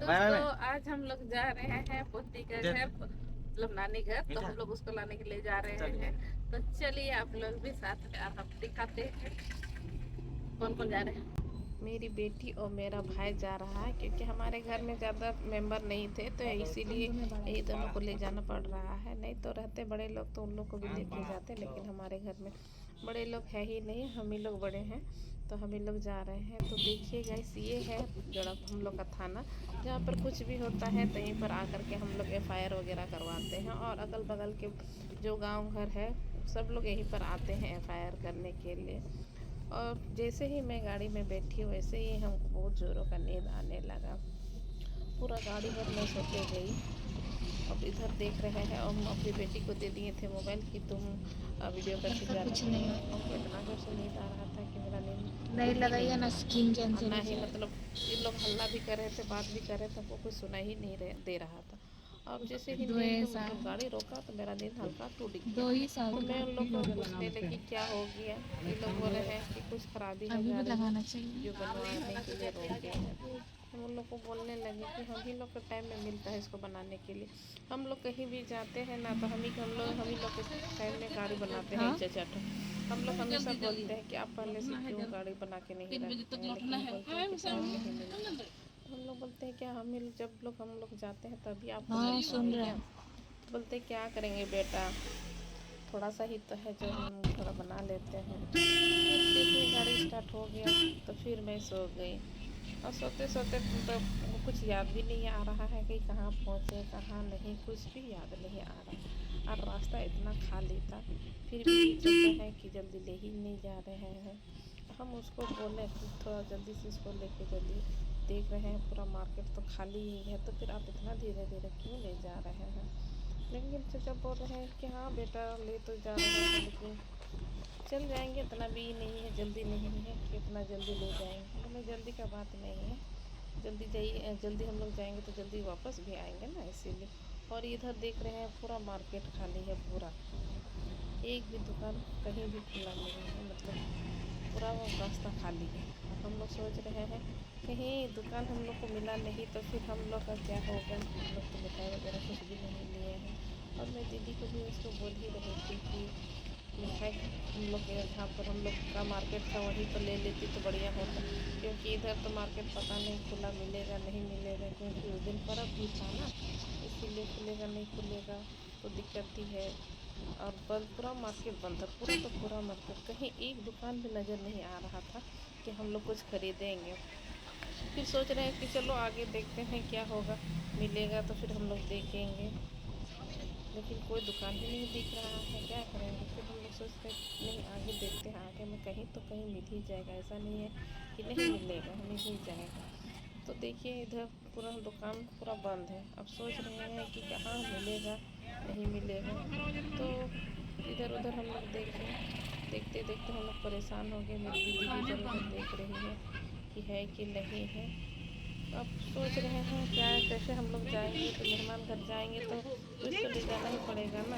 दोस्तों आज हम लोग जा रहे हैं पोती के घर, मतलब नानी घर। तो हम लोग उसको लाने के लिए जा रहे हैं। तो चलिए आप लोग भी साथ में, आप दिखाते हैं कौन कौन जा रहे हैं। मेरी बेटी और मेरा भाई जा रहा है क्योंकि हमारे घर में ज़्यादा मेंबर नहीं थे, तो इसीलिए यही दोनों को ले जाना पड़ रहा है। नहीं तो रहते बड़े लोग तो उन लोग को भी लेके जाते, लेकिन हमारे घर में बड़े लोग है ही नहीं, हम ही लोग बड़े हैं, तो हम ही लोग जा रहे हैं। तो देखिए गाइस, ये है जड़प हम लोग का थाना, जहाँ पर कुछ भी होता है तहीं पर आकर के हम लोग एफआईआर वगैरह करवाते हैं। और अगल बगल के जो गांव घर है सब लोग यहीं पर आते हैं एफआईआर करने के लिए। और जैसे ही मैं गाड़ी में बैठी वैसे ही हमको बहुत ज़ोरों का नींद आने लगा। पूरा गाड़ी भर मैं सोते गई। अब इधर देख रहे हैं, और हम अपनी बेटी को दे दिए थे मोबाइल कि तुम वीडियो करके जाना। कुछ नहीं हमको इतना जोर से नींद आ रहा था कि मेरा नींद नहीं ही लगाइए नहीं ना, हुआ। स्किन और कैंसर ना हो ही जाएगा। मतलब ये लोग हल्ला भी कर रहे थे, बात भी कर रहे थे, हमको कुछ सुना ही नहीं दे रहा था। अब जैसे ही दो नींद ही मतलब साल गाड़ी रोका तो मेरा नींद हल्का टूट गया। दो ही साल तो तो मैं उन लोग को पूछने लगी क्या हो गया। ये लोग बोले हैं कि कुछ खराबी है अभी भी गाड़ी में लगाना चाहिए। जो बनवाने के लिए रोके हैं। हम उन लोग को बोलने लगे कि हम ही लोग का टाइम में मिलता है इसको बनाने के लिए। हम लोग कहीं भी जाते हैं ना, तो हम ही लोग के टाइम में गाड़ी बनाते हैं हाँ, चट। हम लोग हमेशा बोलते हैं कि आप पहले से क्यों गाड़ी बना के नहीं रखते हैं, लेकिन बोलते हैं कि टाइम नहीं मिलता। तो हम लोग बोलते हैं क्या हम लोग जाते हैं तभी आपको हाँ मिलता सुन है रहे क्या। हैं। तो बोलते हैं क्या करेंगे बेटा, थोड़ा सा ही तो है जो हम थोड़ा बना लेते हैं। फिर जैसे ही गाड़ी स्टार्ट हो गया तो फिर मैं सो गई। और सोते सोते तो कुछ याद भी नहीं आ रहा है कि कहाँ पहुँचे कहाँ नहीं, कुछ भी याद नहीं आ रहा। और रास्ता इतना खाली था, फिर भी ये सोचा है कि जल्दी ले ही नहीं जा रहे हैं। हम उसको बोले कि थोड़ा जल्दी से इसको लेके चलिए, देख रहे हैं पूरा मार्केट तो खाली ही है, तो फिर आप इतना धीरे धीरे क्यों ले जा रहे हैं। लेकिन चाचा बोल रहे हैं कि हाँ बेटा ले तो जा रहे हैं, लेकिन चल जाएंगे, इतना भी नहीं है, जल्दी नहीं है कि इतना जल्दी ले जाएंगे। बोले जल्दी का बात नहीं है, जल्दी जाइए, जल्दी हम लोग जाएंगे तो जल्दी वापस भी आएंगे ना, इसीलिए। और इधर देख रहे हैं पूरा मार्केट खाली है, पूरा एक भी दुकान कहीं भी खुला नहीं है, मतलब पूरा वो रास्ता खाली है। और हम लोग सोच रहे हैं कहीं दुकान हम लोग को मिला नहीं तो फिर हम लोग का क्या होगा। हम लोग तो मिठाई वगैरह कुछ भी नहीं लिए हैं। और मैं दीदी को भी उसको बोल ही रही थी कि मिठाई हम लोग के जहाँ पर हम लोग का मार्केट था वहीं पर ले लेती तो बढ़िया होता, क्योंकि इधर तो मार्केट पता नहीं खुला मिलेगा नहीं मिलेगा, क्योंकि उस दिन पर्व भी था ना, इसीलिए खुलेगा नहीं खुलेगा तो दिक्कत ही है। और बंद, पूरा मार्केट बंद था, पूरा तो पूरा मार्केट, कहीं एक दुकान भी नज़र नहीं आ रहा था कि हम लोग कुछ खरीदेंगे। फिर सोच रहे हैं कि चलो आगे देखते हैं क्या होगा, मिलेगा तो फिर हम लोग देखेंगे, लेकिन कोई दुकान ही नहीं दिख रहा है, क्या करेंगे। फिर हम लोग सोचते हैं नहीं आगे देखते हैं, आगे में कहीं तो कहीं मिल ही जाएगा, ऐसा नहीं है कि नहीं मिलेगा, मिल ही जाएगा। तो देखिए इधर पूरा दुकान पूरा बंद है। अब सोच रहे हैं कि कहाँ मिलेगा नहीं मिलेगा। तो इधर उधर हम लोग देखें, देखते देखते हम लोग परेशान हो गए। मेरी दीदी भी इधर उधर देख रही है कि है कि नहीं है। अब सोच रहे हैं क्या कैसे हम लोग जाएंगे, तो मेहमान घर जाएंगे तो कुछ तो ले जाना ही पड़ेगा ना,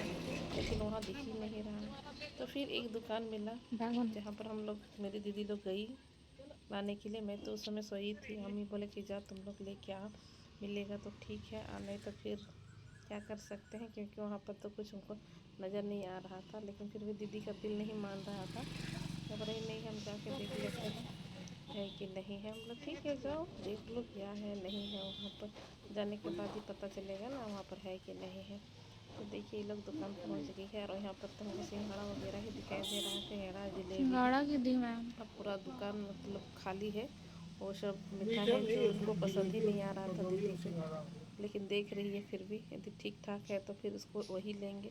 लेकिन वहाँ दिख ही नहीं रहा है। तो फिर एक दुकान मिला बागवान। जहाँ पर हम लोग, मेरी दीदी लोग गई लाने के लिए। मैं तो उस समय सोई थी, हम ही बोले कि जा तुम लोग लेके आओ, मिलेगा तो ठीक है, और नहीं तो फिर क्या कर सकते हैं, क्योंकि वहाँ पर तो कुछ हमको नज़र नहीं आ रहा था। लेकिन फिर भी दीदी का दिल नहीं मान रहा था, कह रही नहीं हम जाके देख लेते हैं है कि नहीं है। हम बोला ठीक है जाओ देख लो क्या है नहीं है, वहाँ पर जाने के बाद ही पता चलेगा ना वहाँ पर है कि नहीं है। तो देखिए ये लोग दुकान पहुँच गई है, और यहाँ पर तो हमको सिंघाड़ा वगैरह ही दिखाई दे रहा है, सिंघाड़ा जलेबी। सिंगाड़ा की दी मैम। अब पूरा दुकान मतलब खाली है, वो सब मिठाई है जो उनको पसंद ही नहीं आ रहा था दीदी को, लेकिन देख रही है फिर भी यदि ठीक ठाक है तो फिर उसको वही लेंगे।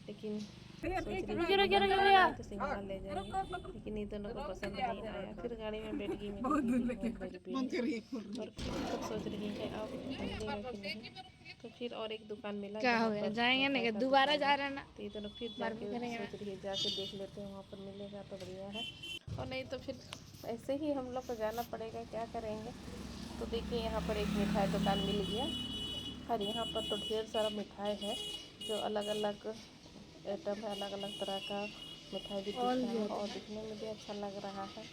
लेकिन सोच रही थी कि नहीं ठीक नहीं तो सिंघाड़ा ले जाएंगे, लेकिन ये दोनों को पसंद नहीं आया। फिर गाड़ी में बैठ गई मेरी दीदी और मेरी बेटी, और फिर मतलब सोच रही है अब मिलेगा कि नहीं। तो फिर और एक दुकान मिला क्या हो जहाँ गया, पर जाएंगे मिठाई नहीं का दोबारा दुकान जा है। रहे हैं ना। तो ये दोनों फिर बार बार जाके करेंगे ना। सोच रही है जाके देख लेते हैं, वहाँ पर मिलेगा तो बढ़िया है, और नहीं तो फिर ऐसे ही हम लोग को जाना पड़ेगा, क्या करेंगे। तो देखिए यहाँ पर एक मिठाई दुकान मिल गया, और यहाँ पर तो ढेर सारा मिठाई है जो अलग अलग आइटम है, अलग अलग तरह का मिठाई भी दिख ऑल रहा है गया और था। दिखने में भी अच्छा लग रहा है।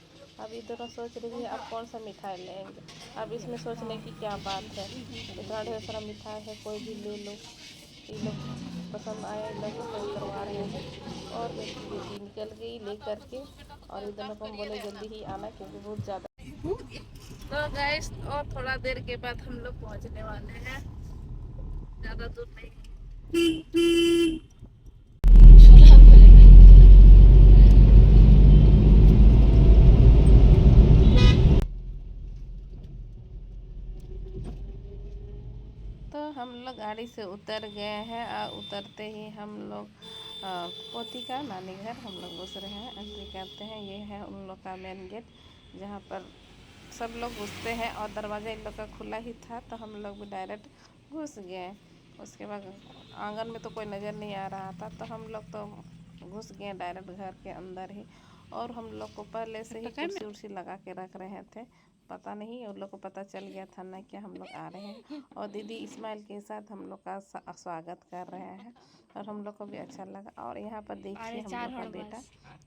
अभी दोनों सोच रही है अब कौन सा मिठाई लेंगे। अब इसमें सोचने की क्या बात है, इतना ढेर सारा मिठाई है, कोई भी ले लो। ये लोग पसंद आया, इन लोग पसंद करवा रहे हैं। और मेरी बेटी निकल गई ले करके, और इन दोनों को हम बोले जल्दी ही आना क्योंकि बहुत ज़्यादा। तो गाइस और थोड़ा देर के बाद हम लोग पहुँचने वाले हैं, ज़्यादा दूर नहीं। तो हम लोग गाड़ी से उतर गए हैं और उतरते ही हम लोग पोती का नानी घर हम लोग घुस रहे हैं, एंट्री करते हैं। ये है उन लोग का मेन गेट जहाँ पर सब लोग घुसते हैं, और दरवाज़ा इन लोग का खुला ही था तो हम लोग भी डायरेक्ट घुस गए। उसके बाद आंगन में तो कोई नज़र नहीं आ रहा था तो हम लोग तो घुस गए डायरेक्ट घर के अंदर ही। और हम लोग को पहले से ही कुर्सी उर्सी लगा के रख रहे थे, पता नहीं उन लोग को पता चल गया था ना कि हम लोग आ रहे हैं। और दीदी इस्माइल के साथ हम लोग का स्वागत कर रहे हैं और हम लोग को भी अच्छा लगा। और यहाँ पर देखिए हम लोग का बेटा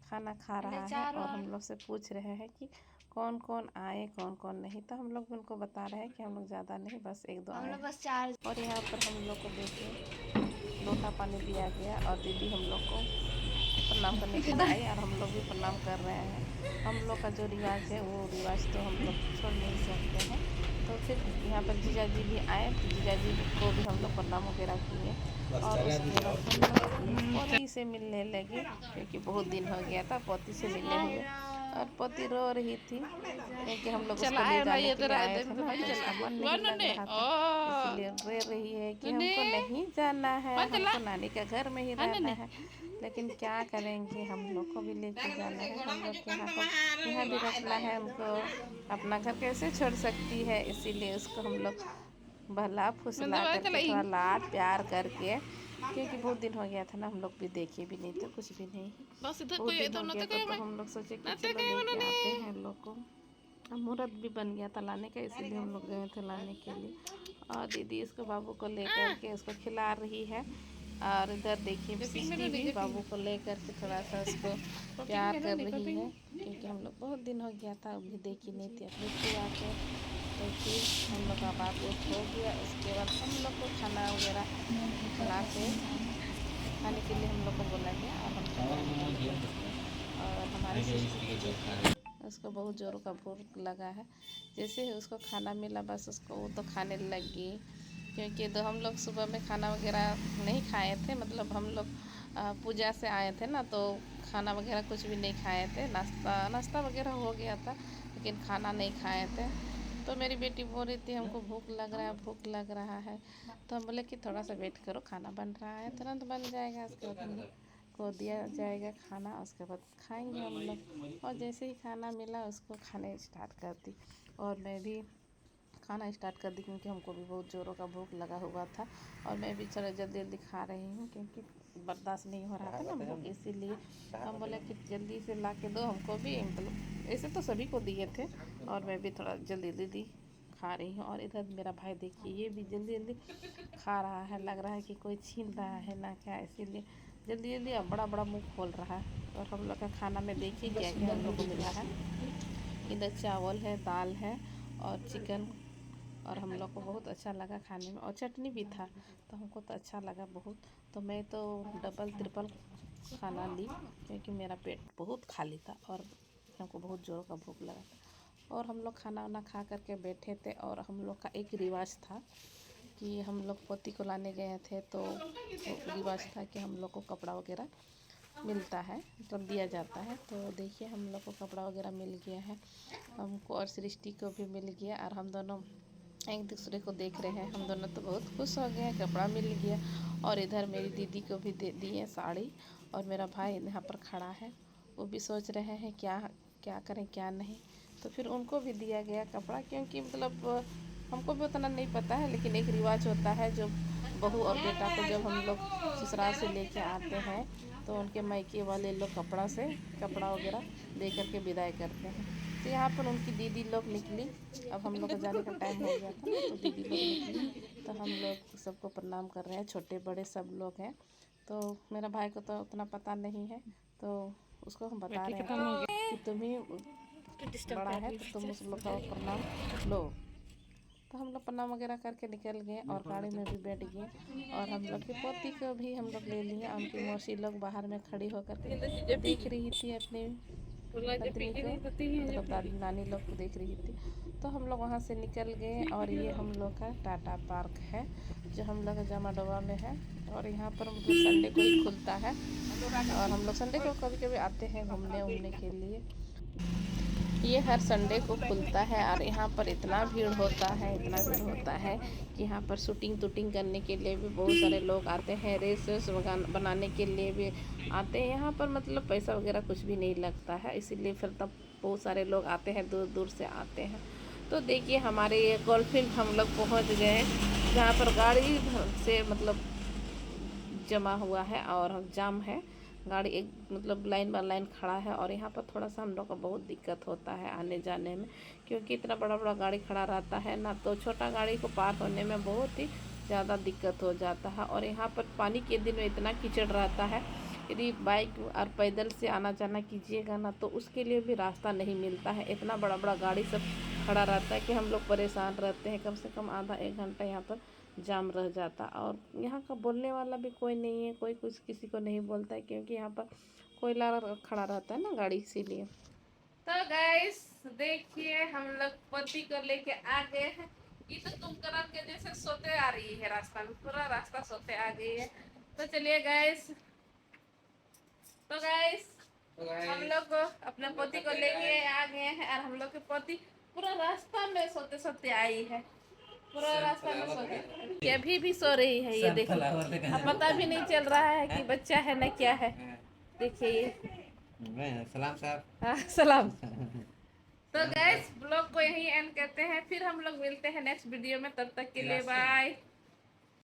खाना खा रहा है और हम लोग से पूछ रहे हैं कि कौन कौन आए कौन कौन नहीं। तो हम लोग उनको बता रहे हैं कि हम लोग ज़्यादा नहीं, बस एक दो आए हैं। और यहाँ पर हम लोग को देखिए लोटा पानी दिया गया और दीदी हम लोग को प्रणाम करने के लिए आई और हम लोग भी प्रणाम कर रहे हैं। हम लोग का जो रिवाज है वो रिवाज तो हम लोग छोड़ नहीं सकते हैं। तो फिर यहाँ पर जीजा जी भी आए तो जीजा जी को भी हम लोग प्रणाम वगैरह किए और उसके बाद हम लोग पोती से मिलने लगे क्योंकि बहुत दिन हो गया था पोती से मिलने हुए। और पोती रो रही थी क्योंकि हम लोग उसको ले जाने के लिए आए थे ना, तो उसका मन नहीं लग रहा था, इसलिए रो रही है कि हमको नहीं जाना है, हमको नानी के घर में ही रहना है। लेकिन क्या करेंगे, हम लोग को भी लेके जाना है, हम लोग के यहाँ भी रखना है, हमको अपना घर कैसे छोड़ सकती है। इसीलिए उसको हम लोग बहला फुसला करके थोड़ा लाड प्यार करके, क्योंकि बहुत दिन हो गया था ना, हम लोग भी देखे भी नहीं थे कुछ भी नहीं, बहुत दिन हो गया था। तो हम लोग सोचे कि चलो लेके आते हैं लोग को। मुहूर्त भी बन गया था लाने का, इसीलिए हम लोग गए थे लाने के लिए। और दीदी इसको बाबू को लेकर के उसको खिला रही है। और इधर देखिए सिस्टी भी बाबू को लेकर के थोड़ा सा उसको प्यार कर रही है, क्योंकि हम लोग बहुत दिन हो गया था अभी देखी नहीं थी अपनी खिला के। तो फिर हम लोग का बात हो गया। उसके बाद हम लोग को खाना वगैरह खिला के खाने के लिए हम लोग को बोला गया और हम और हमारे सिस्टी उसको बहुत ज़ोरों का भूख लगा है। जैसे ही उसको खाना मिला बस उसको वो तो खाने लगी, क्योंकि तो हम लोग सुबह में खाना वगैरह नहीं खाए थे, मतलब हम लोग पूजा से आए थे ना, तो खाना वगैरह कुछ भी नहीं खाए थे। नाश्ता वगैरह हो गया था लेकिन खाना नहीं खाए थे। तो मेरी बेटी बोल रही थी हमको भूख लग रहा है भूख लग रहा है, तो हम बोले कि थोड़ा सा वेट करो, खाना बन रहा है तुरंत बन जाएगा। उसके बाद हम को दिया जाएगा खाना, उसके बाद खाएंगे हम लोग। और जैसे ही खाना मिला उसको खाने स्टार्ट कर दी और मैं भी खाना स्टार्ट कर दी, क्योंकि हमको भी बहुत ज़ोरों का भूख लगा हुआ था। और मैं भी चलो जल्दी जल्दी खा रही हूँ क्योंकि बर्दाश्त नहीं हो रहा था ना भूख, इसीलिए हम बोले कि जल्दी से ला के दो हमको भी, मतलब ऐसे तो सभी को दिए थे और मैं भी थोड़ा जल्दी जल्दी खा रही हूँ। और इधर मेरा भाई देखिए ये भी जल्दी जल्दी खा रहा है, लग रहा है कि कोई छीन रहा है ना क्या, इसीलिए जल्दी जल्दी अब बड़ा बड़ा मुँह खोल रहा है। और हम लोग का खाना में देखिए क्या क्या हम लोग को मिला है। इधर चावल है, दाल है और चिकन, और हम लोग को बहुत अच्छा लगा खाने में, और चटनी भी था तो हमको तो अच्छा लगा बहुत। तो मैं तो डबल ट्रिपल खाना ली क्योंकि मेरा पेट बहुत खाली था और हमको बहुत ज़ोरों का भूख लगा था। और हम लोग खाना वाना खा करके बैठे थे। और हम लोग का एक रिवाज था कि हम लोग पोती को लाने गए थे, तो रिवाज था कि हम लोग को कपड़ा वगैरह मिलता है, मतलब दिया जाता है। तो देखिए हम लोग को कपड़ा वगैरह मिल गया है हमको, और सृष्टि को भी मिल गया। और हम दोनों एक दूसरे को देख रहे हैं, हम दोनों तो बहुत खुश हो गए हैं, कपड़ा मिल गया। और इधर मेरी दीदी को भी दे दी है साड़ी, और मेरा भाई यहाँ पर खड़ा है, वो भी सोच रहे हैं क्या क्या करें क्या नहीं। तो फिर उनको भी दिया गया कपड़ा, क्योंकि मतलब हमको भी उतना नहीं पता है, लेकिन एक रिवाज होता है जो बहू और बेटा को जब हम लोग ससुराल से लेके आते हैं तो उनके मायके वाले लोग कपड़ा वगैरह दे करके विदाई करते हैं। तो यहाँ पर उनकी दीदी लोग निकली, अब हम लोग को जाने का टाइम हो गया था ना, तो दीदी लोग निकली तो हम लोग सबको प्रणाम कर रहे हैं, छोटे बड़े सब लोग हैं। तो मेरा भाई को तो उतना पता नहीं है, तो उसको हम बता रहे हैं कि तुम ही बड़ा है तो तुम उस लोग का प्रणाम लो। तो हम लोग प्रणाम वगैरह करके निकल गए और गाड़ी में भी बैठ गए। और हम लोग के पोती को भी हम लोग ले लिए। उनकी मौसी लोग बाहर में खड़ी होकर के देख रही थी अपनी पत्नी को, मतलब दादी नानी लोग को देख रही थी। तो हम लोग वहाँ से निकल गए और ये हम लोग का टाटा पार्क है जो हम लोग जमाडोबा में है। और यहाँ पर मतलब संडे को ही खुलता है और हम लोग संडे को कभी कभी आते हैं घूमने उमने के लिए। ये हर संडे को खुलता है और यहाँ पर इतना भीड़ होता है, इतना भीड़ होता है कि यहाँ पर शूटिंग टूटिंग करने के लिए भी बहुत सारे लोग आते हैं, रेस बनाने के लिए भी आते हैं। यहाँ पर मतलब पैसा वगैरह कुछ भी नहीं लगता है, इसीलिए फिर तब बहुत सारे लोग आते हैं, दूर दूर से आते हैं। तो देखिए हमारे ये गोल्फिन हम लोग पहुँच गए जहाँ पर गाड़ी से मतलब जमा हुआ है और जाम है। गाड़ी एक मतलब लाइन बाय लाइन खड़ा है और यहाँ पर थोड़ा सा हम लोग का बहुत दिक्कत होता है आने जाने में, क्योंकि इतना बड़ा बड़ा गाड़ी खड़ा रहता है ना, तो छोटा गाड़ी को पार होने में बहुत ही ज़्यादा दिक्कत हो जाता है। और यहाँ पर पानी के दिन में इतना कीचड़ रहता है, यदि बाइक और पैदल से आना जाना कीजिएगा ना तो उसके लिए भी रास्ता नहीं मिलता है। इतना बड़ा बड़ा गाड़ी सब खड़ा रहता है कि हम लोग परेशान रहते हैं। कम से कम आधा एक घंटा यहाँ पर जाम रह जाता। और यहाँ का बोलने वाला भी कोई नहीं है, कोई कुछ किसी को नहीं बोलता है, क्योंकि यहाँ पर कोयला खड़ा रहता है ना गाड़ी, इसीलिए। तो गाइस देखिए हम लोग पति को लेके आ गए हैं। ये तो कुंभकर्ण के जैसे सोते आ रही है रास्ता में, पूरा रास्ता सोते आ गई है। तो चलिए गाइस, तो गाइस हम लोग अपने पोती को लेके आ गए हैं और हम लोग के पोती पूरा रास्ता में सोते सोते आई है, पूरा रास्ता में सोते अभी भी सो रही है। ये देखिए अब पता भी नहीं चल रहा है कि बच्चा है ना क्या है। देखिए ये सलाम साहब। हाँ सलाम। तो गैस ब्लॉग को यहीं एंड करते हैं, फिर हम लोग मिलते हैं नेक्स्ट वीडियो में, तब तक के लिए बाय।